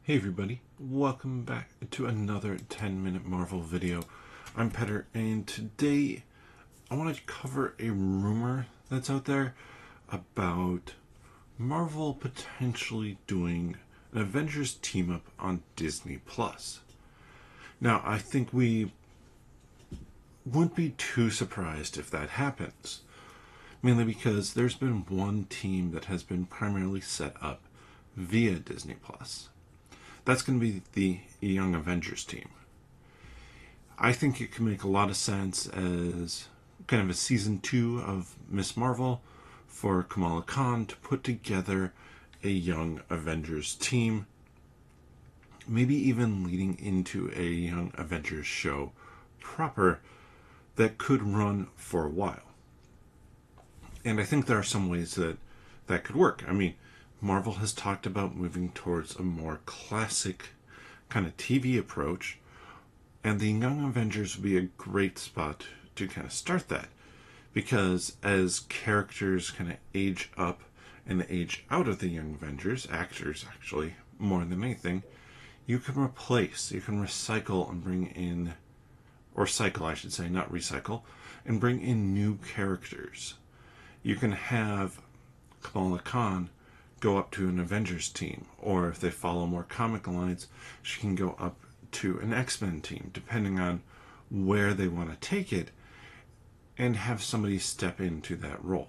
Hey everybody, welcome back to another 10-minute Marvel video. I'm Petter, and today I want to cover a rumor that's out there about Marvel potentially doing an Avengers team-up on Disney+. Now, I think we wouldn't be too surprised if that happens, mainly because there's been one team that has been primarily set up via Disney+. That's going to be the Young Avengers team. I think it can make a lot of sense as kind of a season 2 of Miss Marvel for Kamala Khan to put together a Young Avengers team, maybe even leading into a Young Avengers show proper that could run for a while. And I think there are some ways that could work. I mean, Marvel has talked about moving towards a more classic kind of TV approach, and the Young Avengers would be a great spot to kind of start that, because as characters kind of age up and age out of the Young Avengers, actors actually, more than anything, you can recycle and bring in, or cycle I should say, not recycle, and bring in new characters. You can have Kamala Khan go up to an Avengers team, or if they follow more comic lines, she can go up to an X-Men team, depending on where they want to take it, and have somebody step into that role.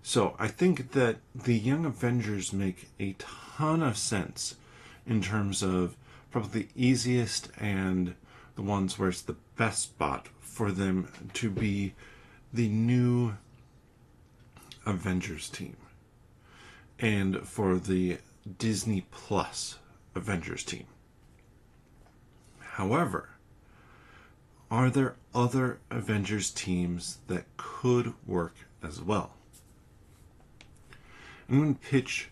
So I think that the Young Avengers make a ton of sense in terms of probably the easiest and the ones where it's the best spot for them to be the new Avengers team, and for the Disney Plus Avengers team. However, are there other Avengers teams that could work as well? I'm going to pitch,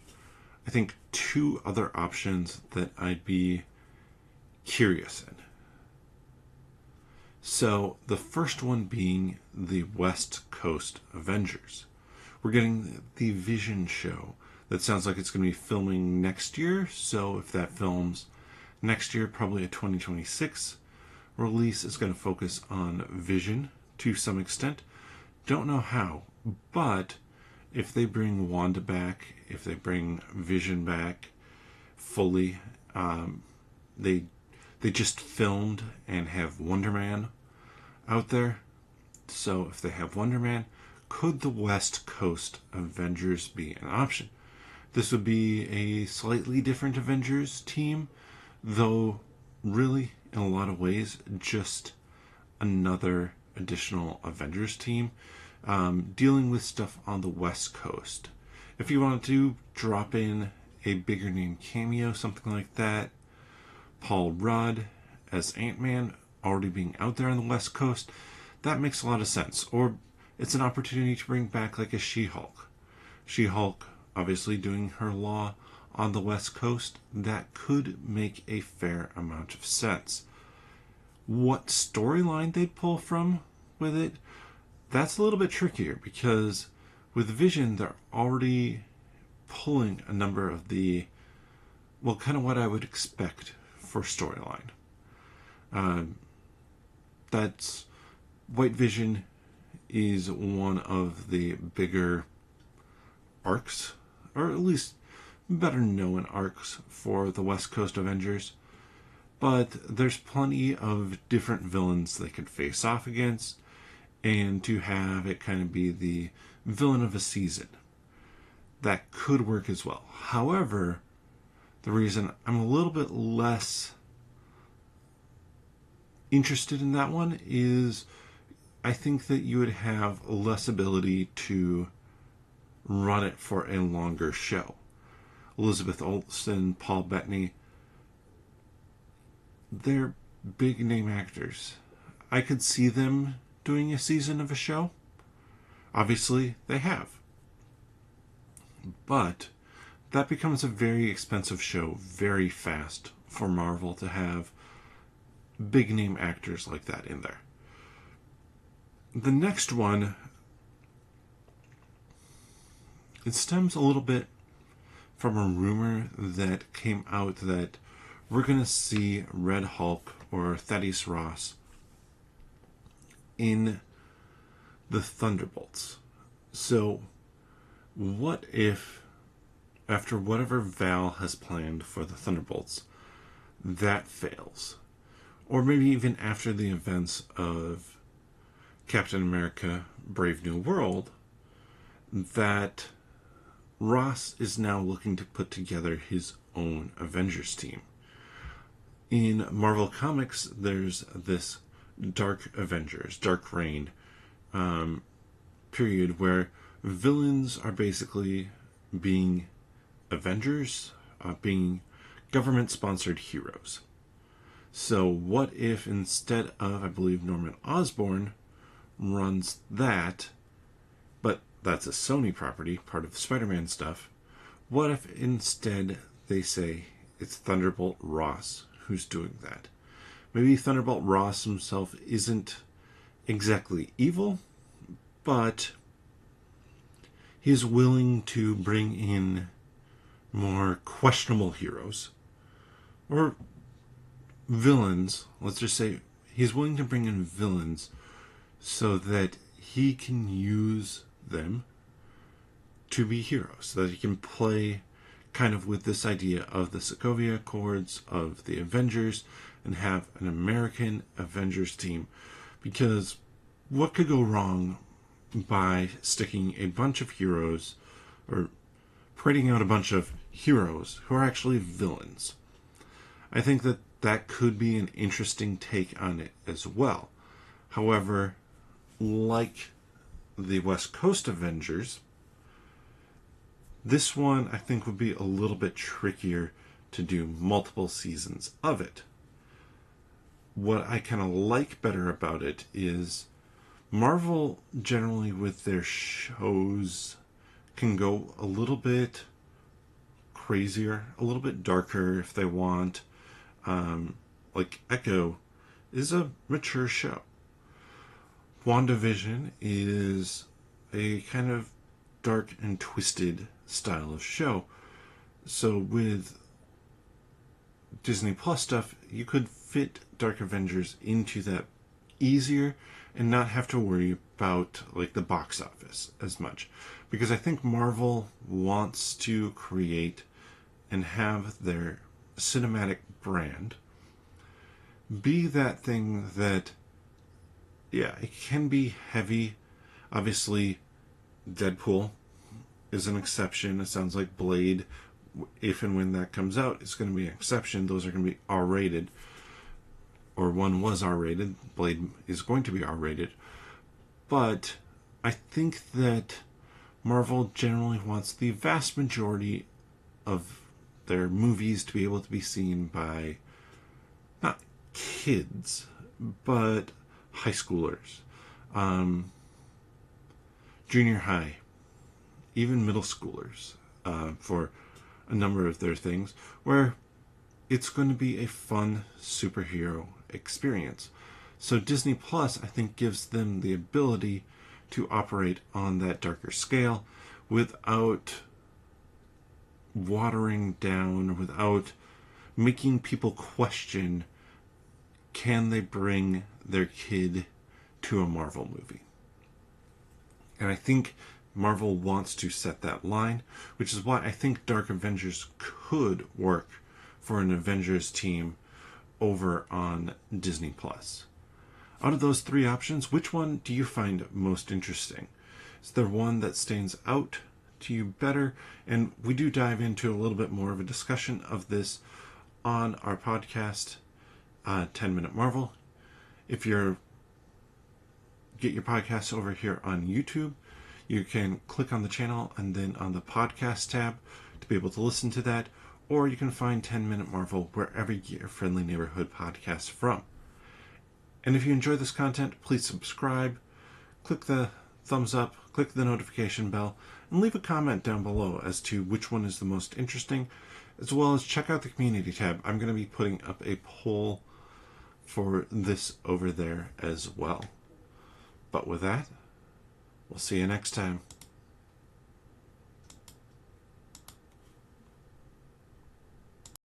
I think, 2 other options that I'd be curious in. So, the first one being the West Coast Avengers. We're getting the Vision show that sounds like it's going to be filming next year. So if that films next year, probably a 2026 release, is going to focus on Vision to some extent. Don't know how, but if they bring Wanda back, if they bring Vision back fully, they just filmed and have Wonder Man out there. So if they have Wonder Man, could the West Coast Avengers be an option? This would be a slightly different Avengers team, though really, in a lot of ways, just another additional Avengers team dealing with stuff on the West Coast. If you wanted to drop in a bigger name cameo, something like that, Paul Rudd as Ant-Man already being out there on the West Coast, that makes a lot of sense. Or it's an opportunity to bring back like a She-Hulk. She-Hulk obviously doing her law on the West Coast, that could make a fair amount of sense. What storyline they'd pull from with it, that's a little bit trickier, because with Vision, they're already pulling a number of the, well, kind of what I would expect for storyline. That's White Vision is one of the bigger arcs, or at least better known arcs for the West Coast Avengers. But there's plenty of different villains they could face off against, and to have it kind of be the villain of a season, that could work as well. However, the reason I'm a little bit less interested in that one is I think that you would have less ability to run it for a longer show. Elizabeth Olsen, Paul Bettany, they're big name actors. I could see them doing a season of a show. Obviously, they have. But that becomes a very expensive show very fast for Marvel to have big name actors like that in there. The next one, it stems a little bit from a rumor that came out that we're going to see Red Hulk or Thaddeus Ross in the Thunderbolts. So, what if, after whatever Val has planned for the Thunderbolts, that fails? Or maybe even after the events of Captain America Brave New World, that Ross is now looking to put together his own Avengers team. In Marvel Comics, there's this Dark Avengers, Dark Reign period where villains are basically being Avengers, being government-sponsored heroes. So what if instead of, I believe, Norman Osborn runs that, but that's a Sony property, part of Spider-Man stuff, what if instead they say it's Thunderbolt Ross who's doing that? Maybe Thunderbolt Ross himself isn't exactly evil, but he's willing to bring in more questionable heroes or villains. Let's just say he's willing to bring in villains so that he can use them to be heroes, so that he can play kind of with this idea of the Sokovia Accords, of the Avengers, and have an American Avengers team. Because what could go wrong by sticking a bunch of heroes, or parading out a bunch of heroes who are actually villains? I think that that could be an interesting take on it as well. However, like the West Coast Avengers, this one I think would be a little bit trickier to do multiple seasons of it. What I kind of like better about it is Marvel generally with their shows can go a little bit crazier, a little bit darker if they want. Like Echo is a mature show. WandaVision is a kind of dark and twisted style of show. So with Disney Plus stuff, you could fit Dark Avengers into that easier and not have to worry about like the box office as much. Because I think Marvel wants to create and have their cinematic brand be that thing that, yeah, it can be heavy. Obviously, Deadpool is an exception. It sounds like Blade, if and when that comes out, is going to be an exception. Those are going to be R-rated. Or one was R-rated. Blade is going to be R-rated. But I think that Marvel generally wants the vast majority of their movies to be able to be seen by not kids, but high schoolers, junior high, even middle schoolers, for a number of their things, where it's going to be a fun superhero experience. So Disney Plus, I think, gives them the ability to operate on that darker scale without watering down, or without making people question, can they bring their kid to a Marvel movie? And I think Marvel wants to set that line, which is why I think Dark Avengers could work for an Avengers team over on Disney Plus. Out of those three options, which one do you find most interesting? Is there one that stands out to you better? And we do dive into a little bit more of a discussion of this on our podcast, 10 Minute Marvel. If you're get your podcasts over here on YouTube, you can click on the channel and then on the podcast tab to be able to listen to that, or you can find 10 Minute Marvel wherever you get your friendly neighborhood podcasts from. And if you enjoy this content, please subscribe, click the thumbs up, click the notification bell, and leave a comment down below as to which one is the most interesting, as well as check out the community tab. I'm going to be putting up a poll for this over there as well. But with that, we'll see you next time.